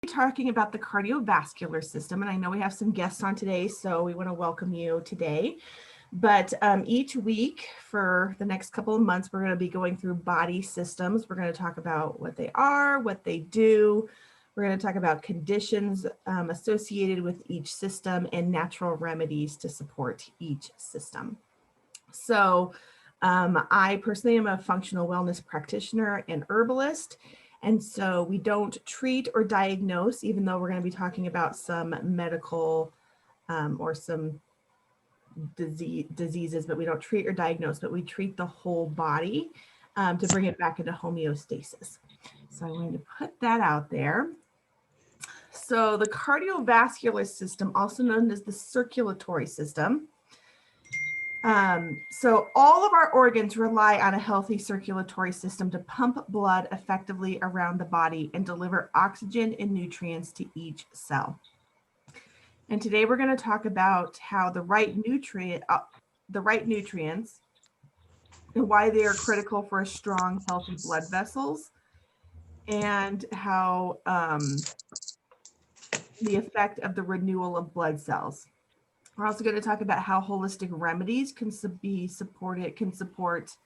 Talking about the cardiovascular system, and I know we have some guests on today, so we want to welcome you today. But each week for the next couple of months, we're going to be going through body systems. We're going to talk about what they are, what they do. We're going to talk about conditions associated with each system and natural remedies to support each system. So I personally am a functional wellness practitioner and herbalist. And so we don't treat or diagnose, even though we're going to be talking about some medical or some diseases, but we don't treat or diagnose, but we treat the whole body to bring it back into homeostasis. So I wanted to put that out there. So the cardiovascular system, also known as the circulatory system. So all of our organs rely on a healthy circulatory system to pump blood effectively around the body and deliver oxygen and nutrients to each cell. And today we're going to talk about how the right nutrients and why they are critical for a strong, healthy blood vessels, and how the effect of the renewal of blood cells. We're also going to talk about how holistic remedies can support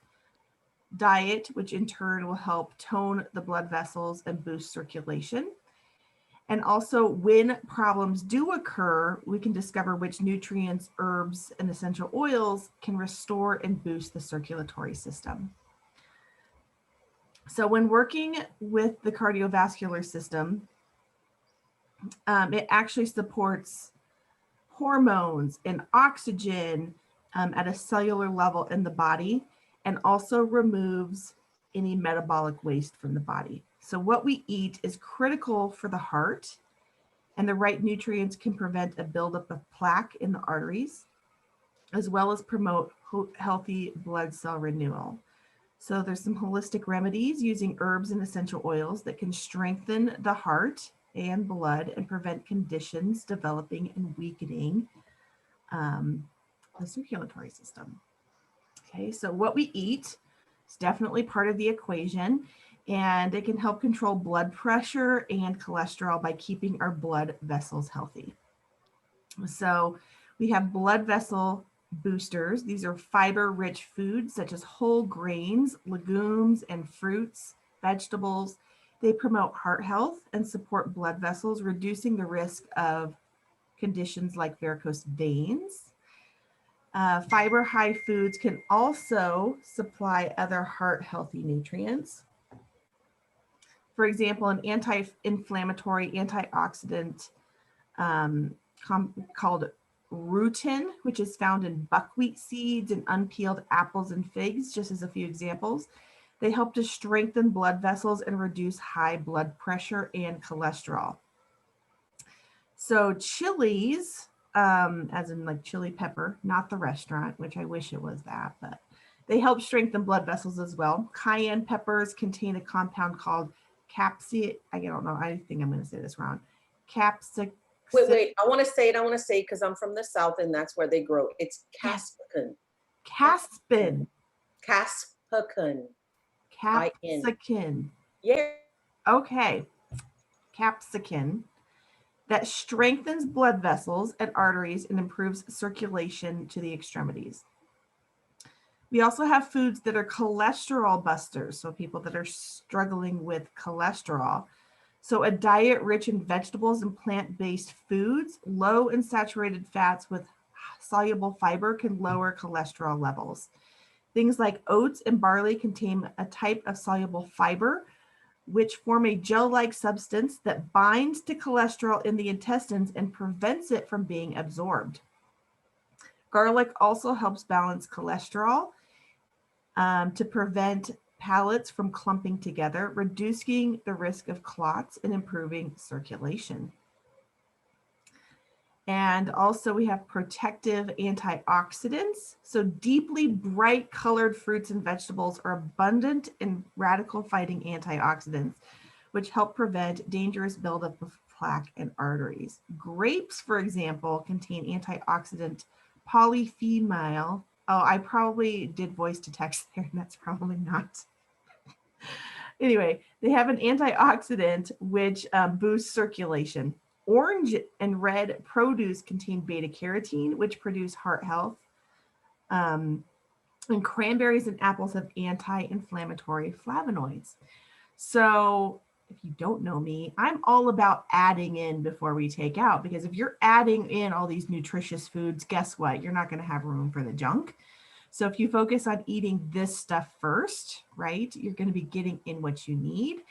diet, which in turn will help tone the blood vessels and boost circulation. And also, when problems do occur, we can discover which nutrients, herbs, and essential oils can restore and boost the circulatory system. So when working with the cardiovascular system, it actually supports hormones and oxygen at a cellular level in the body, and also removes any metabolic waste from the body. So what we eat is critical for the heart, and the right nutrients can prevent a buildup of plaque in the arteries, as well as promote healthy blood cell renewal. So there's some holistic remedies using herbs and essential oils that can strengthen the heart and blood and prevent conditions developing and weakening the circulatory system. Okay, so what we eat is definitely part of the equation, and it can help control blood pressure and cholesterol by keeping our blood vessels healthy. So we have blood vessel boosters. These are fiber-rich foods such as whole grains, legumes, and fruits, vegetables. They promote heart health and support blood vessels, reducing the risk of conditions like varicose veins. Fiber-high foods can also supply other heart-healthy nutrients. For example, an anti-inflammatory antioxidant called rutin, which is found in buckwheat seeds and unpeeled apples and figs, just as a few examples. They help to strengthen blood vessels and reduce high blood pressure and cholesterol. So chilies, as in like chili pepper, not the restaurant, which I wish it was that, but they help strengthen blood vessels as well. Cayenne peppers contain a compound called I don't know, I think I'm going to say this wrong. Wait, I want to say it because I'm from the South and that's where they grow. It's Caspican. Caspin. Capsicum. Capsicum. Yeah. Okay. Capsicum that strengthens blood vessels and arteries and improves circulation to the extremities. We also have foods that are cholesterol busters, so people that are struggling with cholesterol. So a diet rich in vegetables and plant-based foods, low in saturated fats with soluble fiber can lower cholesterol levels. Things like oats and barley contain a type of soluble fiber, which form a gel-like substance that binds to cholesterol in the intestines and prevents it from being absorbed. Garlic also helps balance cholesterol to prevent palates from clumping together, reducing the risk of clots and improving circulation. And also we have protective antioxidants. So deeply bright colored fruits and vegetables are abundant in radical fighting antioxidants, which help prevent dangerous buildup of plaque in arteries. Grapes, for example, contain antioxidant polyphenol. Oh, I probably did voice to text there, and that's probably not. Anyway, they have an antioxidant which boosts circulation. Orange and red produce contain beta carotene, which produce heart health. And cranberries and apples have anti-inflammatory flavonoids. So if you don't know me, I'm all about adding in before we take out, because if you're adding in all these nutritious foods, guess what? You're not going to have room for the junk. So if you focus on eating this stuff first, right, you're going to be getting in what you need.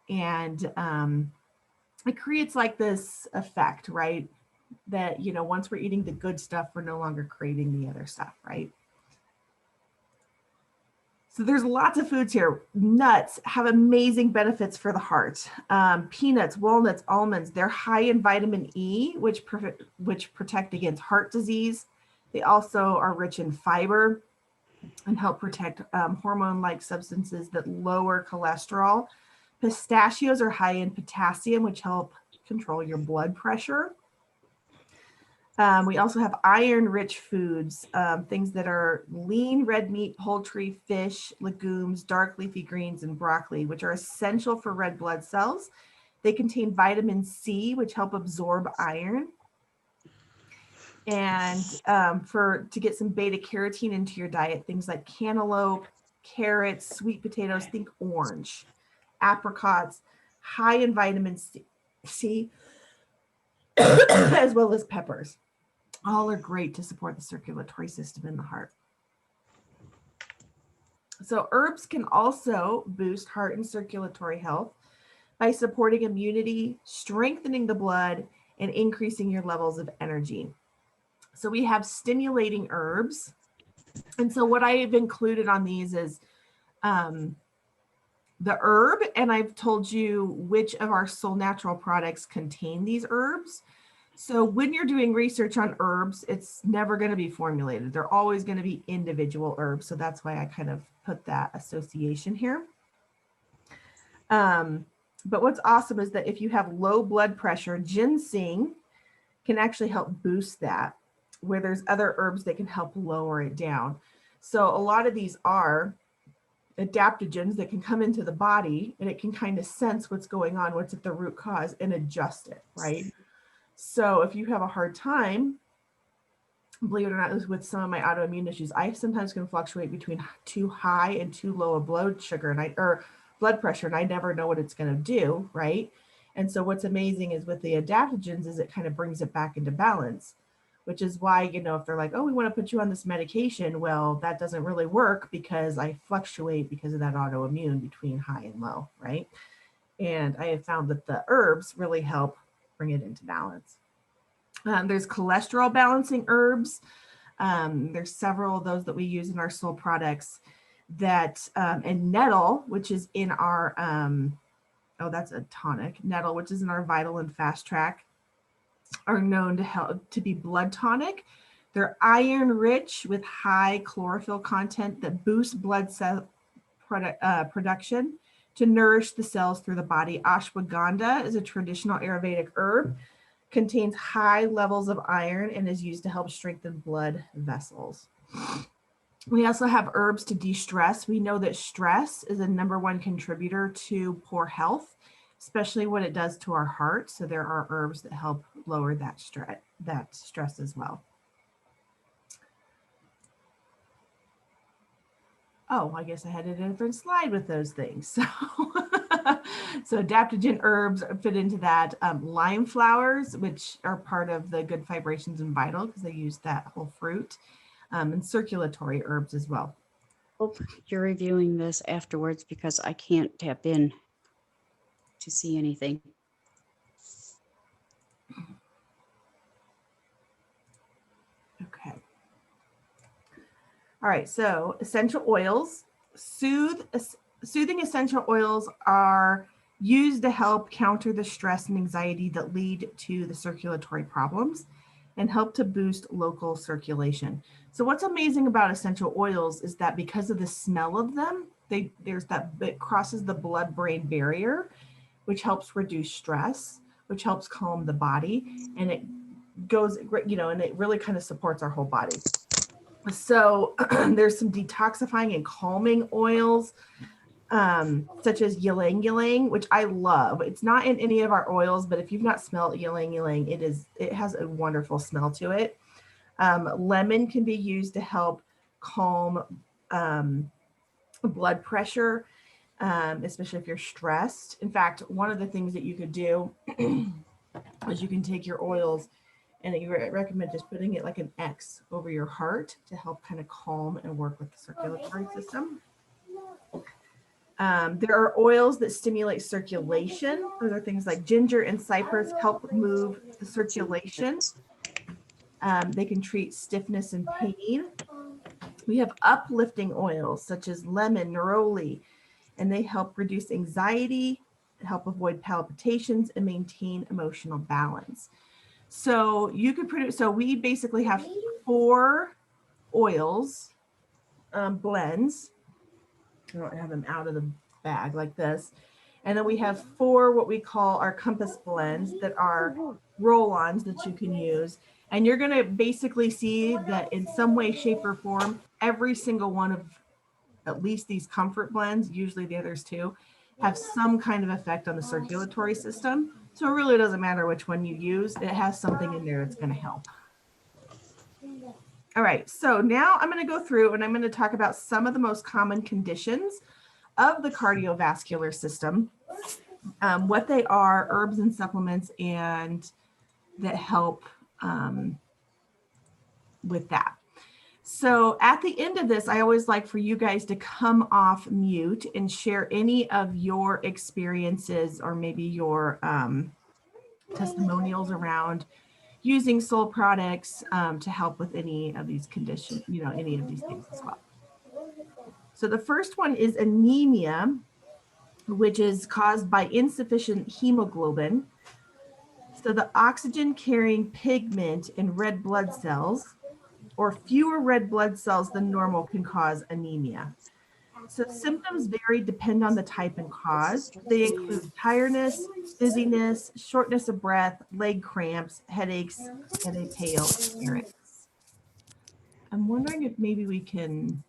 And it creates like this effect, right? That, you know, once we're eating the good stuff, we're no longer craving the other stuff, right? So there's lots of foods here. Nuts have amazing benefits for the heart. Peanuts, walnuts, almonds, they're high in vitamin E, which protect against heart disease. They also are rich in fiber and help protect hormone-like substances that lower cholesterol. Pistachios are high in potassium, which help control your blood pressure. We also have iron-rich foods, things that are lean red meat, poultry, fish, legumes, dark leafy greens, and broccoli, which are essential for red blood cells. They contain vitamin C, which help absorb iron. And to get some beta carotene into your diet, things like cantaloupe, carrots, sweet potatoes, think orange, apricots, high in vitamin C as well as peppers. All are great to support the circulatory system in the heart. So herbs can also boost heart and circulatory health by supporting immunity, strengthening the blood, and increasing your levels of energy. So we have stimulating herbs. And so what I've included on these is the herb, and I've told you which of our Soul Natural products contain these herbs. So when you're doing research on herbs, it's never going to be formulated. They're always going to be individual herbs. So that's why I kind of put that association here. But what's awesome is that if you have low blood pressure, ginseng can actually help boost that, where there's other herbs that can help lower it down. So a lot of these are adaptogens that can come into the body, and it can kind of sense what's going on, what's at the root cause, and adjust it, right? So if you have a hard time, believe it or not, with some of my autoimmune issues, I sometimes can fluctuate between too high and too low of blood sugar or blood pressure, and I never know what it's going to do, right? And so what's amazing is with the adaptogens is it kind of brings it back into balance, which is why, you know, if they're like, oh, we want to put you on this medication, well, that doesn't really work because I fluctuate because of that autoimmune between high and low, right? And I have found that the herbs really help bring it into balance. There's cholesterol balancing herbs. There's several of those that we use in our Soul products that, and nettle, which is in our, oh, that's a tonic. Nettle, which is in our Vital and Fast Track, are known to help to be blood tonic. They're iron rich with high chlorophyll content that boosts blood cell production to nourish the cells through the body. Ashwagandha is a traditional Ayurvedic herb, contains high levels of iron, and is used to help strengthen blood vessels. We also have herbs to de-stress. We know that stress is a #1 contributor to poor health, especially what it does to our heart. So there are herbs that help lower that stress as well. Oh, I guess I had a different slide with those things. So adaptogen herbs fit into that. Lime flowers, which are part of the Good Vibrations and Vital because they use that whole fruit, and circulatory herbs as well. Hope you're reviewing this afterwards because I can't tap in to see anything. Okay. All right, so essential oils. Soothing essential oils are used to help counter the stress and anxiety that lead to the circulatory problems and help to boost local circulation. So what's amazing about essential oils is that because of the smell of them, it crosses the blood-brain barrier, which helps reduce stress, which helps calm the body, and it goes, you know, and it really kind of supports our whole body. So there's some detoxifying and calming oils. such as ylang ylang, which I love. It's not in any of our oils, but if you've not smelled ylang ylang, it has a wonderful smell to it. Lemon can be used to help calm blood pressure, especially if you're stressed. In fact, one of the things that you could do is you can take your oils, and you recommend just putting it like an X over your heart to help kind of calm and work with the circulatory system. There are oils that stimulate circulation. Those are things like ginger and cypress help move the circulation. They can treat stiffness and pain. We have uplifting oils such as lemon, neroli, and they help reduce anxiety, help avoid palpitations, and maintain emotional balance. So you could produce, so we basically have 4 oils, blends. I don't have them out of the bag like this. And then we have 4 what we call our compass blends that are roll-ons that you can use. And you're going to basically see that in some way, shape, or form, every single one of at least these comfort blends, usually the others too, have some kind of effect on the circulatory system. So it really doesn't matter which one you use. It has something in there that's going to help. All right, so now I'm going to go through and I'm going to talk about some of the most common conditions of the cardiovascular system, what they are, herbs and supplements, and that help with that. So at the end of this, I always like for you guys to come off mute and share any of your experiences or maybe your testimonials around using Soul products to help with any of these conditions, any of these things as well. So the first one is anemia, which is caused by insufficient hemoglobin. So the oxygen carrying pigment in red blood cells or fewer red blood cells than normal can cause anemia. So symptoms vary depend on the type and cause. They include tiredness, dizziness, shortness of breath, leg cramps, headaches, and a pale appearance. I'm wondering if maybe we can.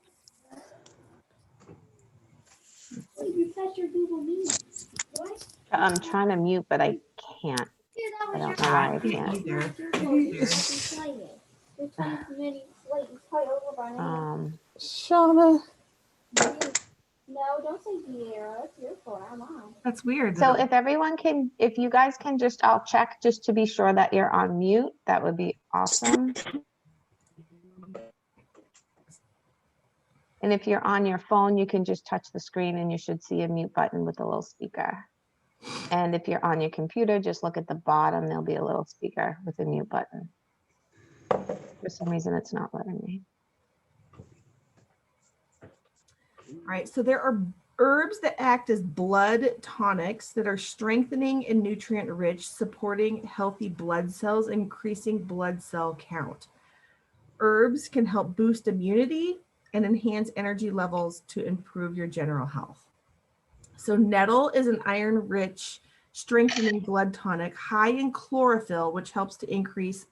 I'm trying to mute, but I can't. I don't know why I can't. Either. Shauna. No, don't say Deanna. It's your fault. I'm on. That's weird. So if you guys can just, I'll check just to be sure that you're on mute. That would be awesome. And if you're on your phone, you can just touch the screen and you should see a mute button with a little speaker. And if you're on your computer, just look at the bottom. There'll be a little speaker with a mute button. For some reason, it's not letting me. All right, so there are herbs that act as blood tonics that are strengthening and nutrient rich, supporting healthy blood cells, increasing blood cell count. Herbs can help boost immunity and enhance energy levels to improve your general health. So nettle is an iron-rich, strengthening blood tonic high in chlorophyll, which helps to increase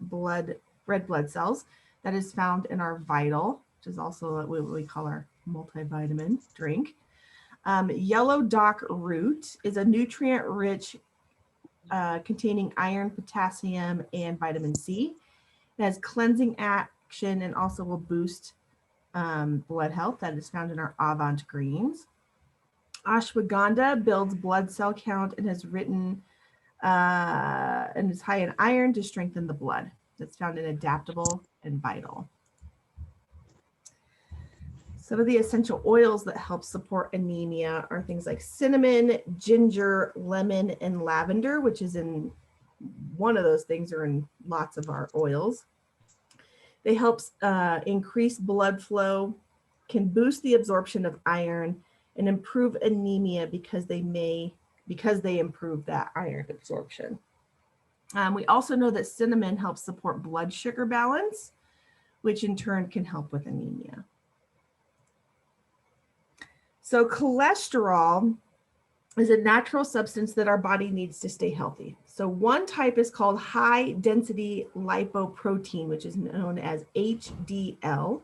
red blood cells. That is found in our Vital, which is also what we call our multivitamin drink. Yellow dock root is a nutrient-rich, containing iron, potassium, and vitamin C. It has cleansing action and also will boost blood health. That is found in our Avant greens. Ashwagandha builds blood cell count and has written and is high in iron to strengthen the blood. That's found in Adaptable and Vital. Some of the essential oils that help support anemia are things like cinnamon, ginger, lemon, and lavender, which is in one of those things or in lots of our oils. They help increase blood flow, can boost the absorption of iron, and improve anemia because they improve that iron absorption. We also know that cinnamon helps support blood sugar balance, which in turn can help with anemia. So cholesterol is a natural substance that our body needs to stay healthy. So one type is called high density lipoprotein, which is known as HDL.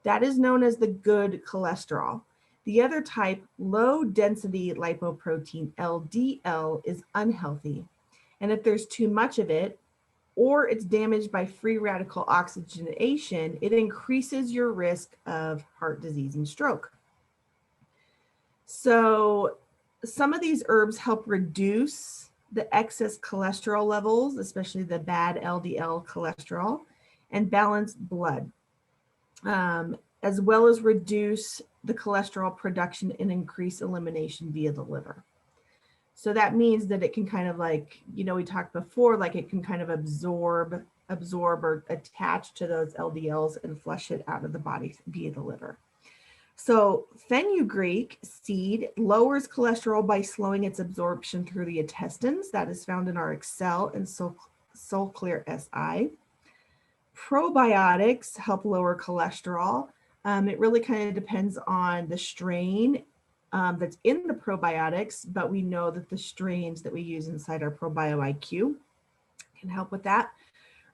That is known as the good cholesterol. The other type, low density lipoprotein, LDL, is unhealthy. And if there's too much of it, or it's damaged by free radical oxygenation, it increases your risk of heart disease and stroke. So some of these herbs help reduce the excess cholesterol levels, especially the bad LDL cholesterol, and balance blood, as well as reduce the cholesterol production and increase elimination via the liver. So that means that it can kind of like, you know, we talked before, like it can kind of absorb or attach to those LDLs and flush it out of the body via the liver. So fenugreek seed lowers cholesterol by slowing its absorption through the intestines. That is found in our Excel and Soulclear SI. Probiotics help lower cholesterol. It really kind of depends on the strain that's in the probiotics, but we know that the strains that we use inside our ProbioIQ can help with that.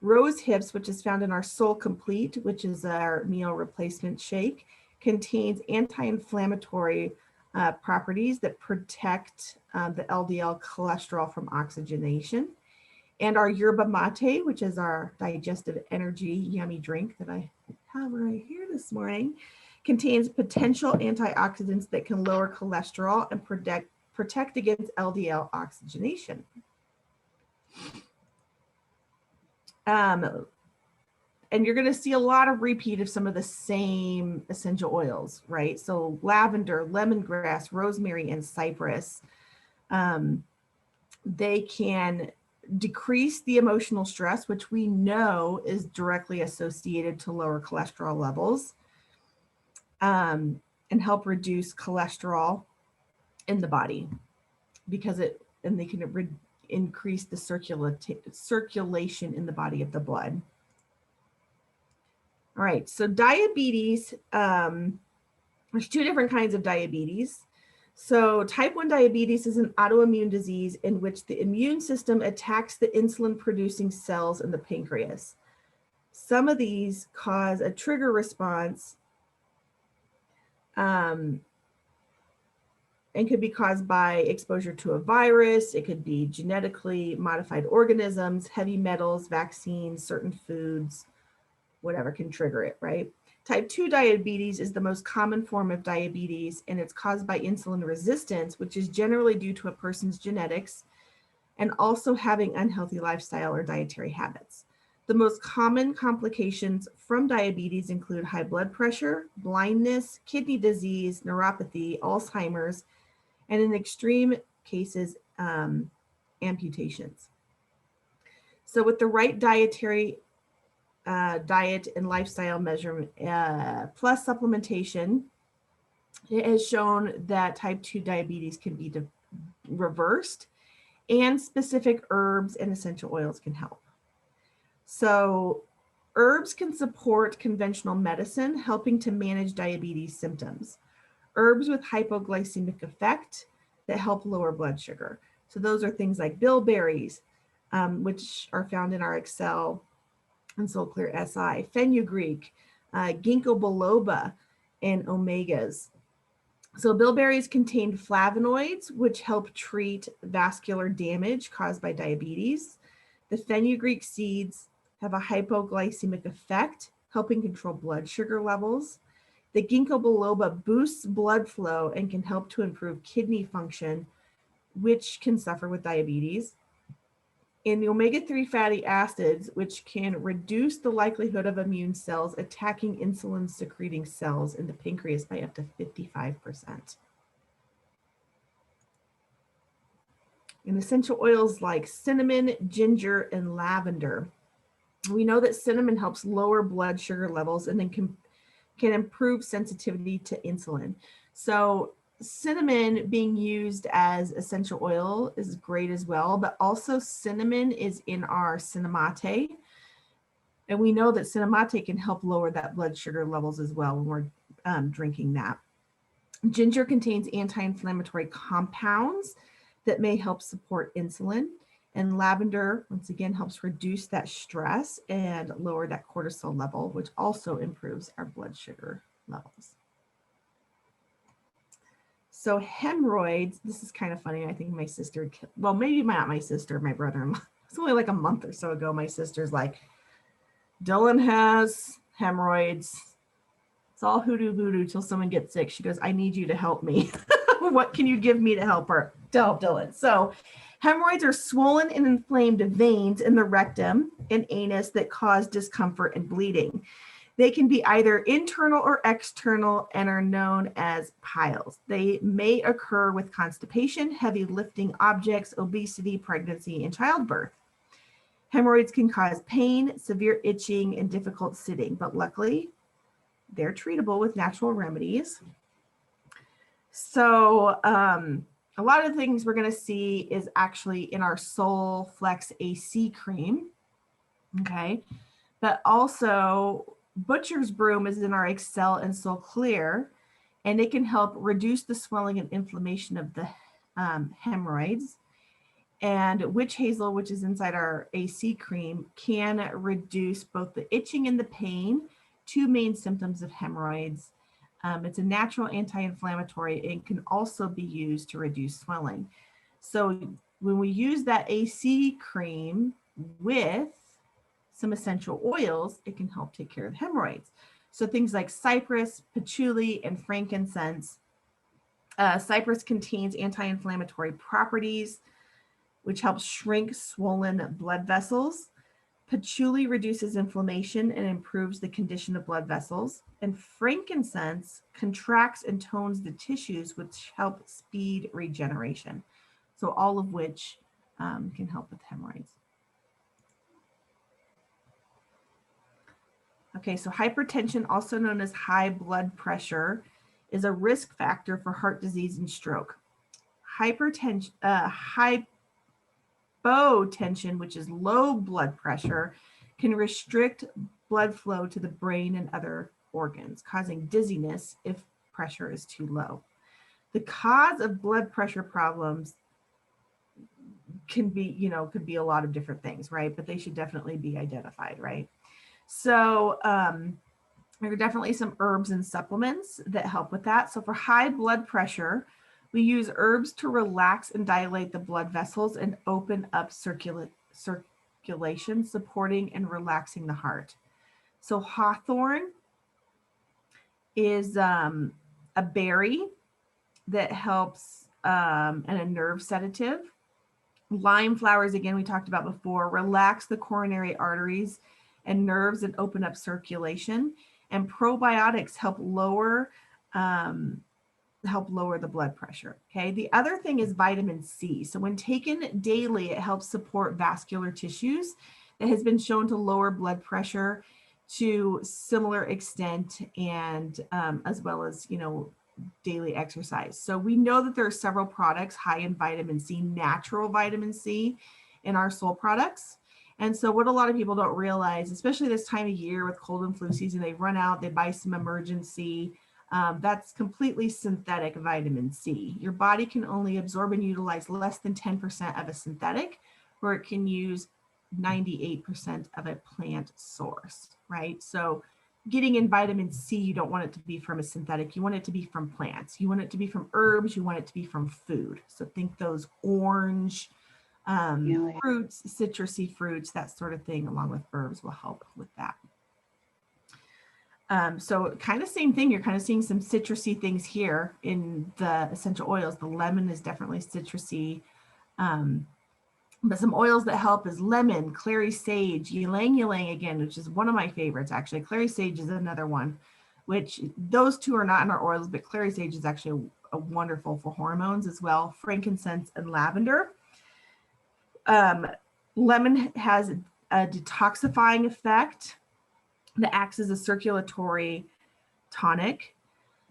Rose hips, which is found in our Soul Complete, which is our meal replacement shake, contains anti-inflammatory properties that protect the LDL cholesterol from oxygenation. And our yerba mate, which is our digestive energy yummy drink that I have right here this morning, contains potential antioxidants that can lower cholesterol and protect against LDL oxygenation. And you're going to see a lot of repeat of some of the same essential oils, right? So lavender, lemongrass, rosemary, and cypress, they can decrease the emotional stress, which we know is directly associated to lower cholesterol levels, and help reduce cholesterol in the body because they can increase the circulation in the body of the blood. All right, so diabetes, there's two different kinds of diabetes. So type 1 diabetes is an autoimmune disease in which the immune system attacks the insulin producing cells in the pancreas. Some of these cause a trigger response and could be caused by exposure to a virus. It could be genetically modified organisms, heavy metals, vaccines, certain foods, whatever can trigger it, right? Type 2 diabetes is the most common form of diabetes, and it's caused by insulin resistance, which is generally due to a person's genetics and also having unhealthy lifestyle or dietary habits. The most common complications from diabetes include high blood pressure, blindness, kidney disease, neuropathy, Alzheimer's, and in extreme cases, amputations. So with the right diet and lifestyle measurement plus supplementation, it has shown that type 2 diabetes can be reversed, and specific herbs and essential oils can help. So herbs can support conventional medicine, helping to manage diabetes symptoms. Herbs with hypoglycemic effect that help lower blood sugar. So those are things like bilberries, which are found in our Excel and Soulclear SI, fenugreek, ginkgo biloba, and omegas. So bilberries contain flavonoids, which help treat vascular damage caused by diabetes. The fenugreek seeds have a hypoglycemic effect, helping control blood sugar levels. The ginkgo biloba boosts blood flow and can help to improve kidney function, which can suffer with diabetes. And the omega-3 fatty acids, which can reduce the likelihood of immune cells attacking insulin-secreting cells in the pancreas by up to 55%. And essential oils like cinnamon, ginger, and lavender. We know that cinnamon helps lower blood sugar levels and then can improve sensitivity to insulin. So cinnamon being used as essential oil is great as well, but also cinnamon is in our cinnamate. And we know that cinnamate can help lower that blood sugar levels as well when we're drinking that. Ginger contains anti-inflammatory compounds that may help support insulin. And lavender, once again, helps reduce that stress and lower that cortisol level, which also improves our blood sugar levels. So hemorrhoids, this is kind of funny. I think my sister, well, maybe not my sister, my brother-in-law. It's only like a month or so ago. My sister's like, Dylan has hemorrhoids. It's all hoodoo voodoo till someone gets sick. She goes, I need you to help me. What can you give me to help Dylan? So hemorrhoids are swollen and inflamed veins in the rectum and anus that cause discomfort and bleeding. They can be either internal or external and are known as piles. They may occur with constipation, heavy lifting objects, obesity, pregnancy, and childbirth. Hemorrhoids can cause pain, severe itching, and difficult sitting, but luckily they're treatable with natural remedies. So a lot of the things we're going to see is actually in our Soul Flex AC cream. Okay. But also Butcher's Broom is in our Excel and Soul Clear, and it can help reduce the swelling and inflammation of the hemorrhoids. And Witch Hazel, which is inside our AC cream, can reduce both the itching and the pain, two main symptoms of hemorrhoids. It's a natural anti-inflammatory and can also be used to reduce swelling. So when we use that AC cream with some essential oils, it can help take care of hemorrhoids. So things like cypress, patchouli, and frankincense. Cypress contains anti-inflammatory properties, which helps shrink swollen blood vessels. Patchouli reduces inflammation and improves the condition of blood vessels. And frankincense contracts and tones the tissues, which help speed regeneration. So all of which can help with hemorrhoids. Okay, so hypertension, also known as high blood pressure, is a risk factor for heart disease and stroke. Hypotension, which is low blood pressure, can restrict blood flow to the brain and other organs, causing dizziness if pressure is too low. The cause of blood pressure problems can be, could be a lot of different things, right? But they should definitely be identified, right? So there are definitely some herbs and supplements that help with that. So for high blood pressure, we use herbs to relax and dilate the blood vessels and open up circulation, supporting and relaxing the heart. So hawthorn is a berry that helps and a nerve sedative. Lime flowers, again, we talked about before, relax the coronary arteries and nerves and open up circulation. And probiotics help lower the blood pressure. Okay. The other thing is vitamin C. So when taken daily, it helps support vascular tissues. It has been shown to lower blood pressure to similar extent, and as well as, daily exercise. So we know that there are several products high in vitamin C, natural vitamin C, in our Soul products. And so what a lot of people don't realize, especially this time of year with cold and flu season, they run out, they buy some emergency. That's completely synthetic vitamin C. Your body can only absorb and utilize less than 10% of a synthetic, where it can use 98% of a plant source, right? So getting in vitamin C, you don't want it to be from a synthetic. You want it to be from plants. You want it to be from herbs. You want it to be from food. So think those orange fruits, citrusy fruits, that sort of thing, along with herbs will help with that. So kind of same thing. You're kind of seeing some citrusy things here in the essential oils. The lemon is definitely citrusy. But some oils that help is lemon, clary sage, ylang ylang again, which is one of my favorites actually. Clary sage is another one, which those two are not in our oils, but clary sage is actually a wonderful for hormones as well. Frankincense and lavender. Lemon has a detoxifying effect that acts as a circulatory tonic.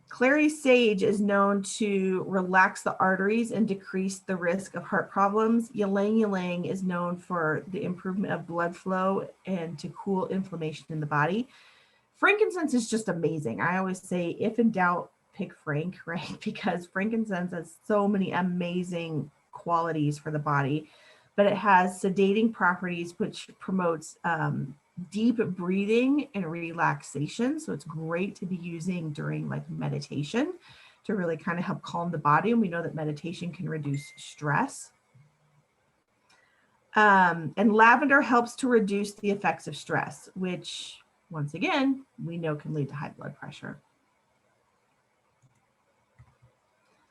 Clary sage is known to relax the arteries and decrease the risk of heart problems. Ylang ylang is known for the improvement of blood flow and to cool inflammation in the body. Frankincense is just amazing. I always say, if in doubt, pick Frank, right? Because frankincense has so many amazing qualities for the body, but it has sedating properties, which promotes deep breathing and relaxation. So it's great to be using during like meditation to really kind of help calm the body. And we know that meditation can reduce stress. And lavender helps to reduce the effects of stress, which once again, we know can lead to high blood pressure.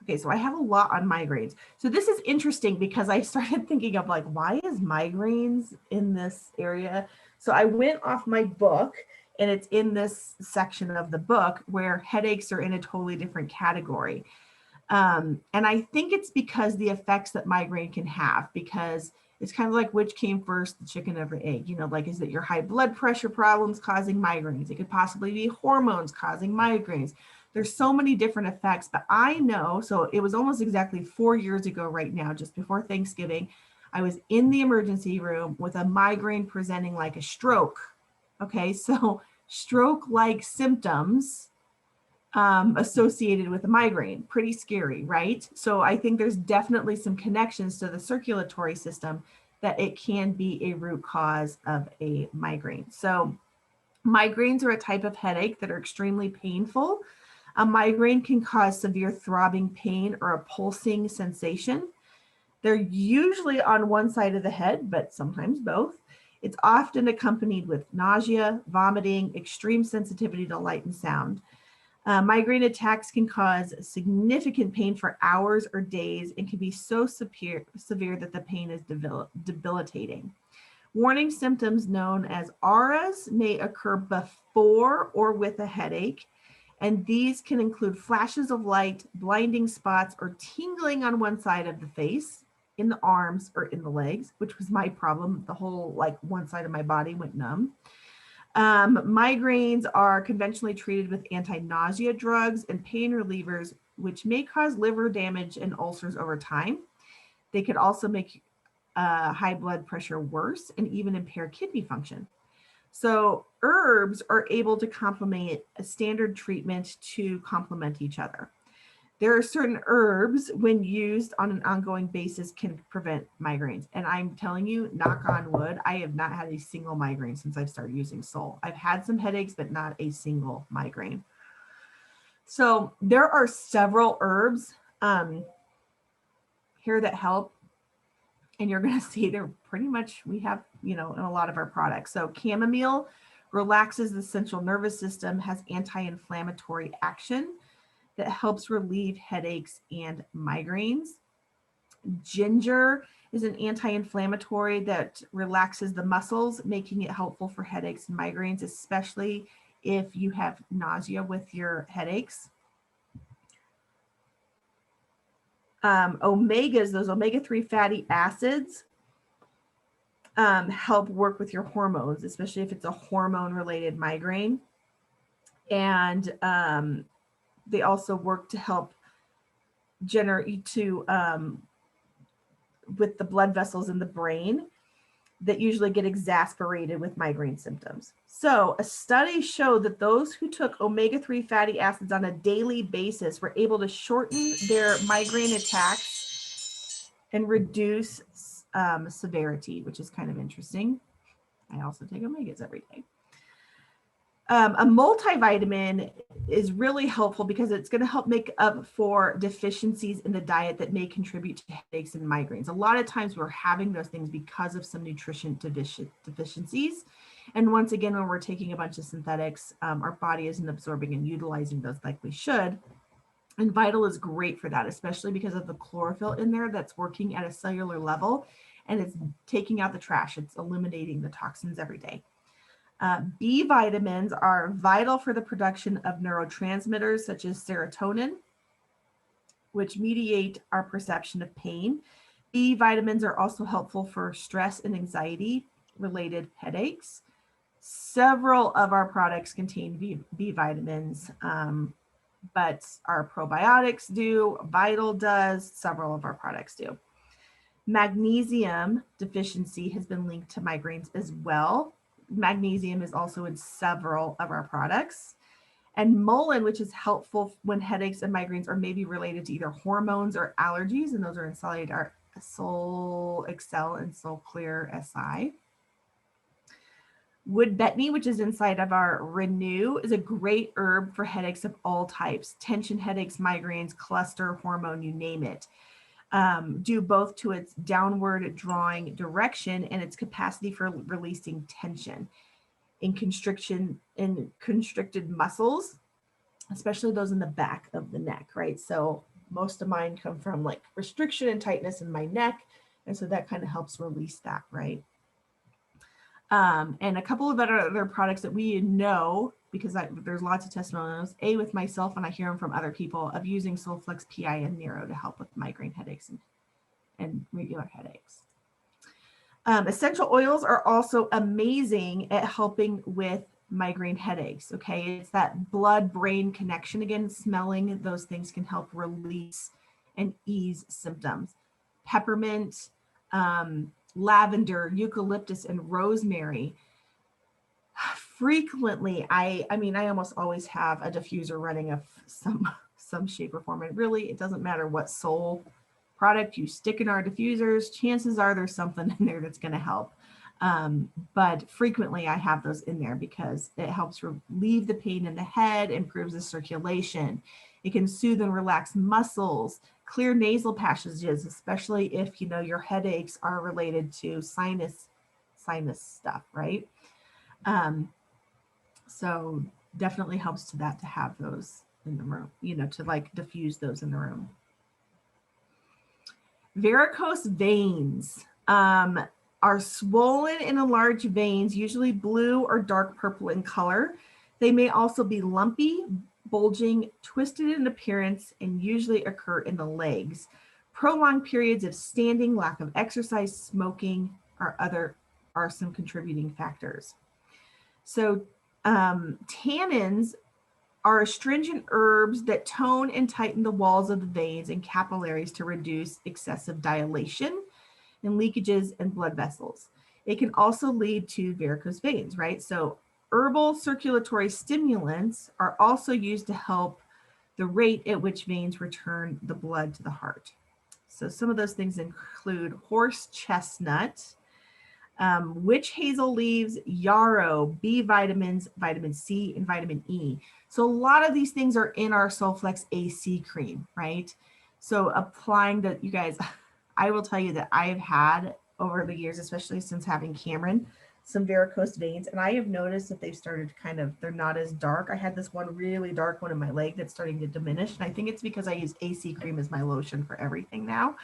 Okay, so I have a lot on migraines. So this is interesting because I started thinking of like, why is migraines in this area? So I went off my book, and it's in this section of the book where headaches are in a totally different category. And I think it's because the effects that migraine can have, because it's kind of like which came first, the chicken or the egg, you know, like, is it your high blood pressure problems causing migraines? It could possibly be hormones causing migraines. There's so many different effects, but I know, so it was almost exactly 4 years ago right now, just before Thanksgiving, I was in the emergency room with a migraine presenting like a stroke. Okay, so stroke-like symptoms associated with a migraine. Pretty scary, right? So I think there's definitely some connections to the circulatory system that it can be a root cause of a migraine. So migraines are a type of headache that are extremely painful. A migraine can cause severe throbbing pain or a pulsing sensation. They're usually on one side of the head, but sometimes both. It's often accompanied with nausea, vomiting, extreme sensitivity to light and sound. Migraine attacks can cause significant pain for hours or days and can be so severe that the pain is debilitating. Warning symptoms known as auras may occur before or with a headache, and these can include flashes of light, blinding spots, or tingling on one side of the face, in the arms, or in the legs, which was my problem. The whole, like, one side of my body went numb. Migraines are conventionally treated with anti-nausea drugs and pain relievers, which may cause liver damage and ulcers over time. They could also make high blood pressure worse and even impair kidney function. So herbs are able to complement a standard treatment to complement each other. There are certain herbs, when used on an ongoing basis, can prevent migraines. And I'm telling you, knock on wood, I have not had a single migraine since I've started using Sol. I've had some headaches, but not a single migraine. So there are several herbs here that help. And you're going to see they're pretty much, we have, you know, in a lot of our products. So chamomile relaxes the central nervous system, has anti-inflammatory action that helps relieve headaches and migraines. Ginger is an anti-inflammatory that relaxes the muscles, making it helpful for headaches and migraines, especially if you have nausea with your headaches. Omegas, those omega-3 fatty acids, help work with your hormones, especially if it's a hormone-related migraine. And they also work to help generate with the blood vessels in the brain that usually get exacerbated with migraine symptoms. So a study showed that those who took omega-3 fatty acids on a daily basis were able to shorten their migraine attacks and reduce severity, which is kind of interesting. I also take omegas every day. A multivitamin is really helpful because it's going to help make up for deficiencies in the diet that may contribute to headaches and migraines. A lot of times we're having those things because of some nutrition deficiencies. And once again, when we're taking a bunch of synthetics, our body isn't absorbing and utilizing those like we should. And Vital is great for that, especially because of the chlorophyll in there that's working at a cellular level, and it's taking out the trash. It's eliminating the toxins every day. B vitamins are vital for the production of neurotransmitters such as serotonin, which mediate our perception of pain. B vitamins are also helpful for stress and anxiety related headaches. Several of our products contain B vitamins, but our probiotics do, Vital does, several of our products do. Magnesium deficiency has been linked to migraines as well. Magnesium is also in several of our products. And Mullein, which is helpful when headaches and migraines are maybe related to either hormones or allergies, and those are inside our Sol Excel and Sol Clear SI. Wood betony, which is inside of our Renew, is a great herb for headaches of all types, tension headaches, migraines, cluster, hormone, you name it. Due both to its downward drawing direction and its capacity for releasing tension in constricted muscles, especially those in the back of the neck, right? So most of mine come from like restriction and tightness in my neck. And so that kind of helps release that, right? And a couple of other products that we know, because there's lots of testimonials, with myself, and I hear them from other people, of using Solflex PI and Nero to help with migraine headaches and regular headaches. Essential oils are also amazing at helping with migraine headaches. Okay, it's that blood-brain connection again. Smelling those things can help release and ease symptoms. Peppermint, lavender, eucalyptus, and rosemary. Frequently, I mean, I almost always have a diffuser running of some shape or form. And really, it doesn't matter what Sol product you stick in our diffusers, chances are there's something in there that's going to help. But frequently I have those in there because it helps relieve the pain in the head, improves the circulation. It can soothe and relax muscles, clear nasal passages, especially if you know your headaches are related to sinus stuff, right? So definitely helps to that to have those in the room, you know, to like diffuse those in the room. Varicose veins are swollen and enlarged veins, usually blue or dark purple in color. They may also be lumpy, bulging, twisted in appearance, and usually occur in the legs. Prolonged periods of standing, lack of exercise, smoking are some contributing factors. So tannins are astringent herbs that tone and tighten the walls of the veins and capillaries to reduce excessive dilation and leakages in blood vessels. It can also lead to varicose veins, right? So herbal circulatory stimulants are also used to help the rate at which veins return the blood to the heart. So some of those things include horse chestnut, witch hazel leaves, yarrow, B vitamins, vitamin C, and vitamin E. So a lot of these things are in our Solflex AC cream, right? So applying that, you guys, I will tell you that I have had over the years, especially since having Cameron, some varicose veins, and I have noticed that they've started they're not as dark. I had this one really dark one in my leg that's starting to diminish, and I think it's because I use AC cream as my lotion for everything now.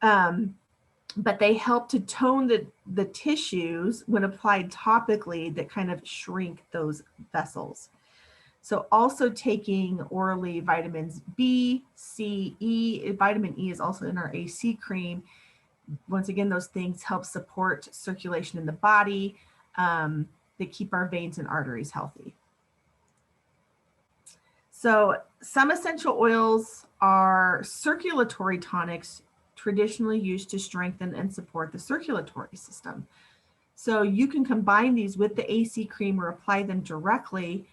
But they help to tone the tissues when applied topically that kind of shrink those vessels. So also taking orally vitamins B, C, E. Vitamin E is also in our AC cream. Once again, those things help support circulation in the body. They keep our veins and arteries healthy. So some essential oils are circulatory tonics traditionally used to strengthen and support the circulatory system. So you can combine these with the AC cream or apply them directly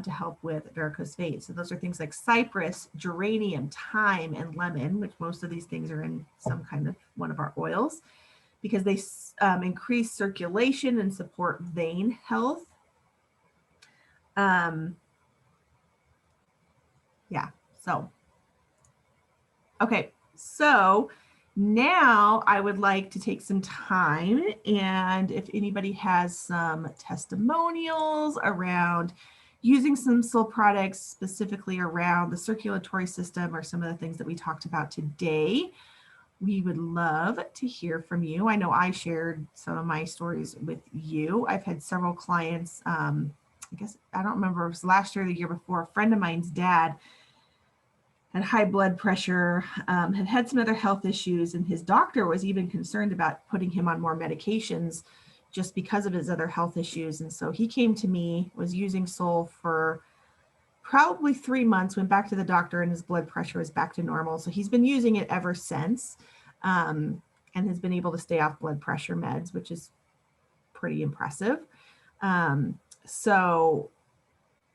to help with varicose veins. So those are things like cypress, geranium, thyme, and lemon, which most of these things are in some kind of one of our oils, because they increase circulation and support vein health. Yeah, so, okay, so now I would like to take some time, and if anybody has some testimonials around using some Sol products specifically around the circulatory system or some of the things that we talked about today, we would love to hear from you. I know I shared some of my stories with you. I've had several clients, I guess, I don't remember if it was last year or the year before, a friend of mine's dad had high blood pressure, had some other health issues, and his doctor was even concerned about putting him on more medications just because of his other health issues. And so he came to me, was using Sol for probably 3 months, went back to the doctor, and his blood pressure is back to normal. So he's been using it ever since, and has been able to stay off blood pressure meds, which is pretty impressive. So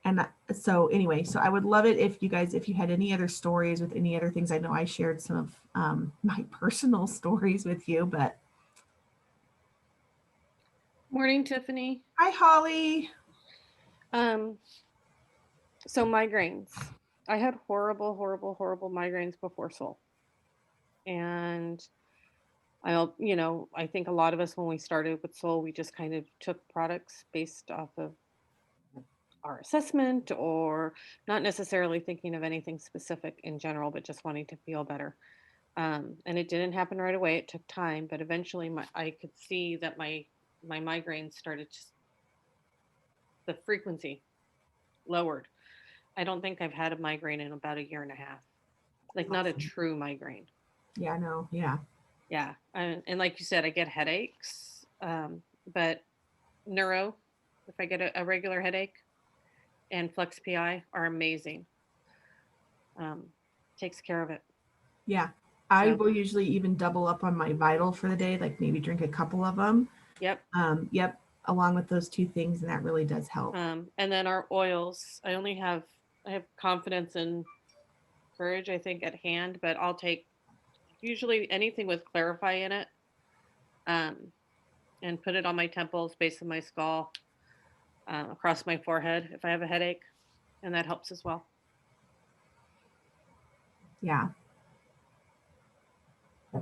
anyway, so I would love it if you guys, if you had any other stories with any other things. I know I shared some of my personal stories with you, but. Morning, Tiffany. Hi, Holly. So migraines. I had horrible migraines before Soul. And I think a lot of us, when we started with Soul, we just kind of took products based off of our assessment, or not necessarily thinking of anything specific in general, but just wanting to feel better. And it didn't happen right away. It took time, but eventually I could see that my migraines started to, the frequency lowered. I don't think I've had a migraine in about 1.5 years. Like, not a true migraine. Yeah, I know. Yeah. Yeah. And like you said, I get headaches, but neuro, if I get a regular headache, and Flex PI are amazing. Takes care of it. Yeah. I So. will usually even double up on my Vital for the day, like maybe drink a couple of them. Yep. Yep. Along with those two things, and that really does help. And then our oils, I have confidence and courage, I think, at hand, but I'll take usually anything with Clarify in it, and put it on my temples, base of my skull, across my forehead if I have a headache, and that helps as well. Yeah.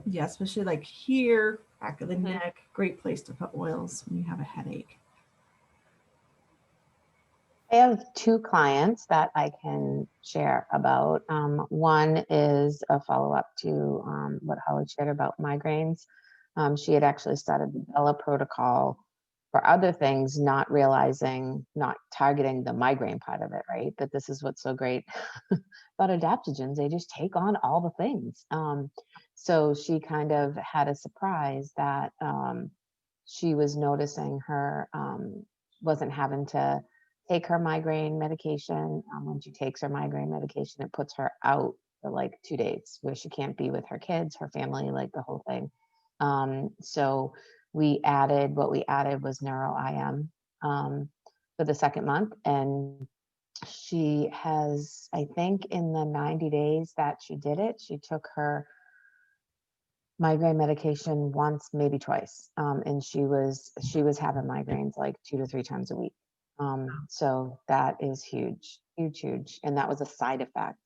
Yeah, especially like here, back of the Mhm. neck. Great place to put oils when you have a headache. I have 2 clients that I can share about. One is a follow-up to what Holly shared about migraines. She had actually started the Bella protocol for other things, not realizing, not targeting the migraine part of it, right? But this is what's so great about adaptogens. They just take on all the things. So she kind of had a surprise that she was noticing her wasn't having to take her migraine medication. When she takes her migraine medication, it puts her out for like 2 days where she can't be with her kids, her family, like the whole thing. So what we added was Neuro IM for the second month. And she has, I think in the 90 days that she did it, she took her migraine medication once, maybe twice. And she was having migraines like 2 to 3 times a week. So that is huge. And that was a side effect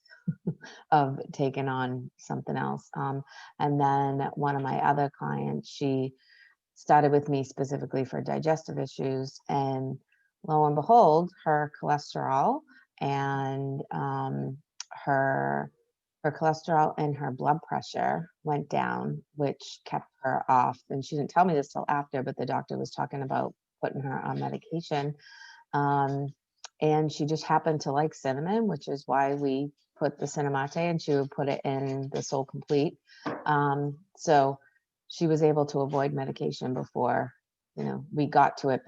of taking on something else. And then one of my other clients, she started with me specifically for digestive issues, and lo and behold, her cholesterol and her cholesterol and her blood pressure went down, which kept her off. And she didn't tell me this till after, but the doctor was talking about putting her on medication. And she just happened to like cinnamon, which is why we put the Cinnamate, and she would put it in the Soul Complete. So she was able to avoid medication before, we got to it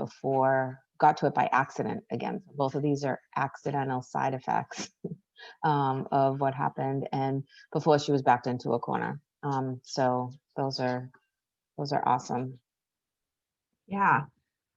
by accident again. Both of these are accidental side effects of what happened, and before she was backed into a corner. So those are awesome. Yeah.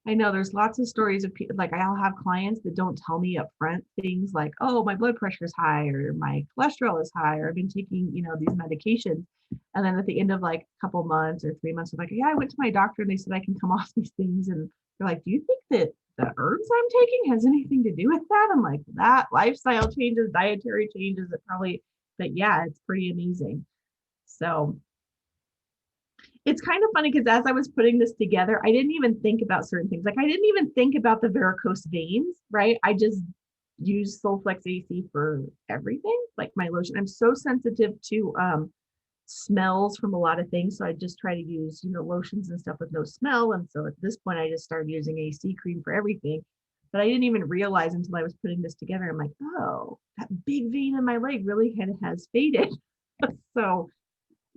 I know there's lots of stories of people, like I'll have clients that don't tell me up front things like, oh, my blood pressure is high, or my cholesterol is high, or I've been taking, these medications. And then at the end of like a couple months or 3 months, I'm like, yeah, I went to my doctor and they said I can come off these things. And they're like, do you think that the herbs I'm taking has anything to do with that? I'm like, that lifestyle changes, dietary changes, it probably, but yeah, it's pretty amazing. So it's kind of funny because as I was putting this together, I didn't even think about certain things. Like I didn't even think about the varicose veins, right? I just use Soulflex AC for everything, like my lotion. I'm so sensitive to smells from a lot of things. So I just try to use, lotions and stuff with no smell. And so at this point, I just started using AC cream for everything. But I didn't even realize until I was putting this together. I'm like, oh, that big vein in my leg really has faded. So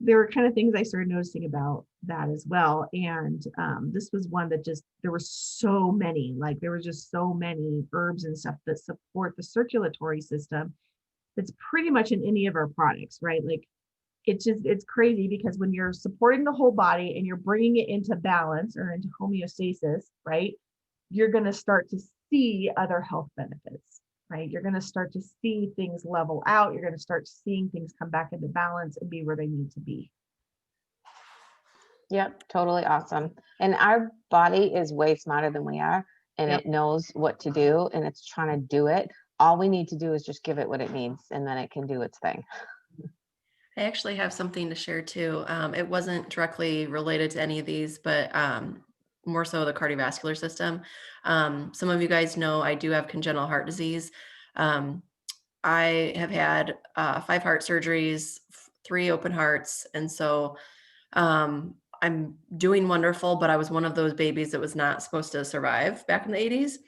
there were kind of things I started noticing about that as well. And this was one that there were so many, like there were just so many herbs and stuff that support the circulatory system. That's pretty much in any of our products, right? Like it's crazy because when you're supporting the whole body and you're bringing it into balance or into homeostasis, right? You're going to start to see other health benefits. Right? You're going to start to see things level out. You're going to start seeing things come back into balance and be where they need to be. Yep, totally awesome. And our body is way smarter than we are, and Yep. it knows what to do, and it's trying to do it. All we need to do is just give it what it needs, and then it can do its thing. I actually have something to share too. It wasn't directly related to any of these, but more so the cardiovascular system. Some of you guys know I do have congenital heart disease. I have had 5 heart surgeries, 3 open hearts, and so I'm doing wonderful. But I was one of those babies that was not supposed to survive back in the 80s.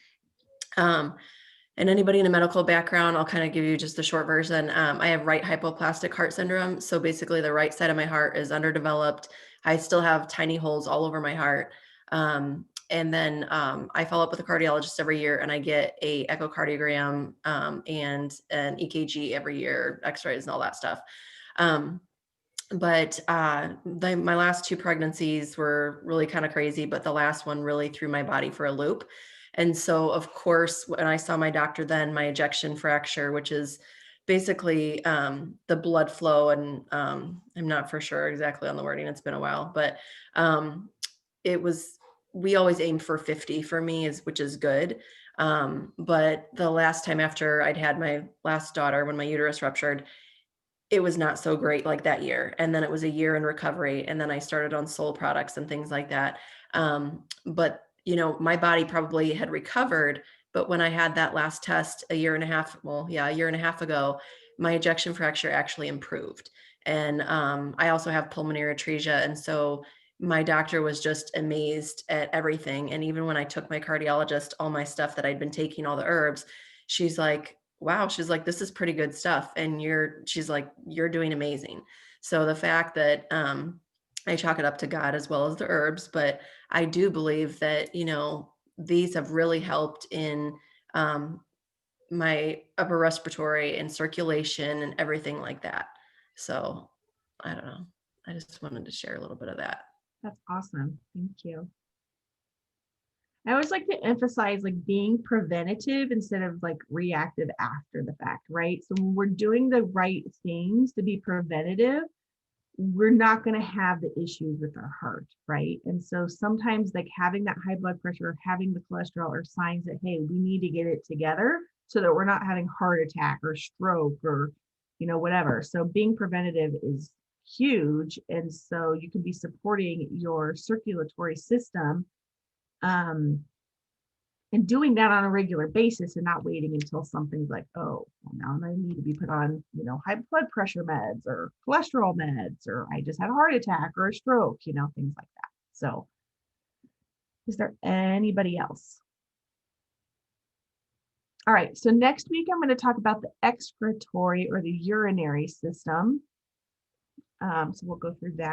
And anybody in a medical background, I'll kind of give you just the short version. I have right hypoplastic heart syndrome. So basically the right side of my heart is underdeveloped. I still have tiny holes all over my heart. And then I follow up with a cardiologist every year, and I get a echocardiogram and an EKG every year, x-rays and all that stuff. But my last 2 pregnancies were really kind of crazy, but the last one really threw my body for a loop. And so, of course, when I saw my doctor then, my ejection fracture, which is basically the blood flow, and I'm not for sure exactly on the wording, it's been a while, but it was, we always aim for 50 for me, which is good. But the last time after I'd had my last daughter, when my uterus ruptured, it was not so great like that year. And then it was a year in recovery. And then I started on Soul products and things like that. But you know, my body probably had recovered, but when I had that last test a year and a half ago, my ejection fracture actually improved. And I also have pulmonary atresia. And so my doctor was just amazed at everything. And even when I took my cardiologist, all my stuff that I'd been taking, all the herbs, she's like, wow, she's like, this is pretty good stuff. And she's like, you're doing amazing. So the fact that I chalk it up to God as well as the herbs, but I do believe that, you know, these have really helped in my upper respiratory and circulation and everything like that. So I don't know. I just wanted to share a little bit of that. That's awesome. Thank you. I always like to emphasize like being preventative instead of like reactive after the fact, right? So when we're doing the right things to be preventative, we're not going to have the issues with our heart, right? And so sometimes like having that high blood pressure, having the cholesterol are signs that, hey, we need to get it together so that we're not having heart attack or stroke or, you know, whatever. So being preventative is huge. And so you can be supporting your circulatory system and doing that on a regular basis and not waiting until something's like, oh, well, now I need to be put on, you know, high blood pressure meds or cholesterol meds, or I just had a heart attack or a stroke, you know, things like that. So is there anybody else? All right, so next week I'm going to talk about the excretory or the urinary system. So we'll go through that.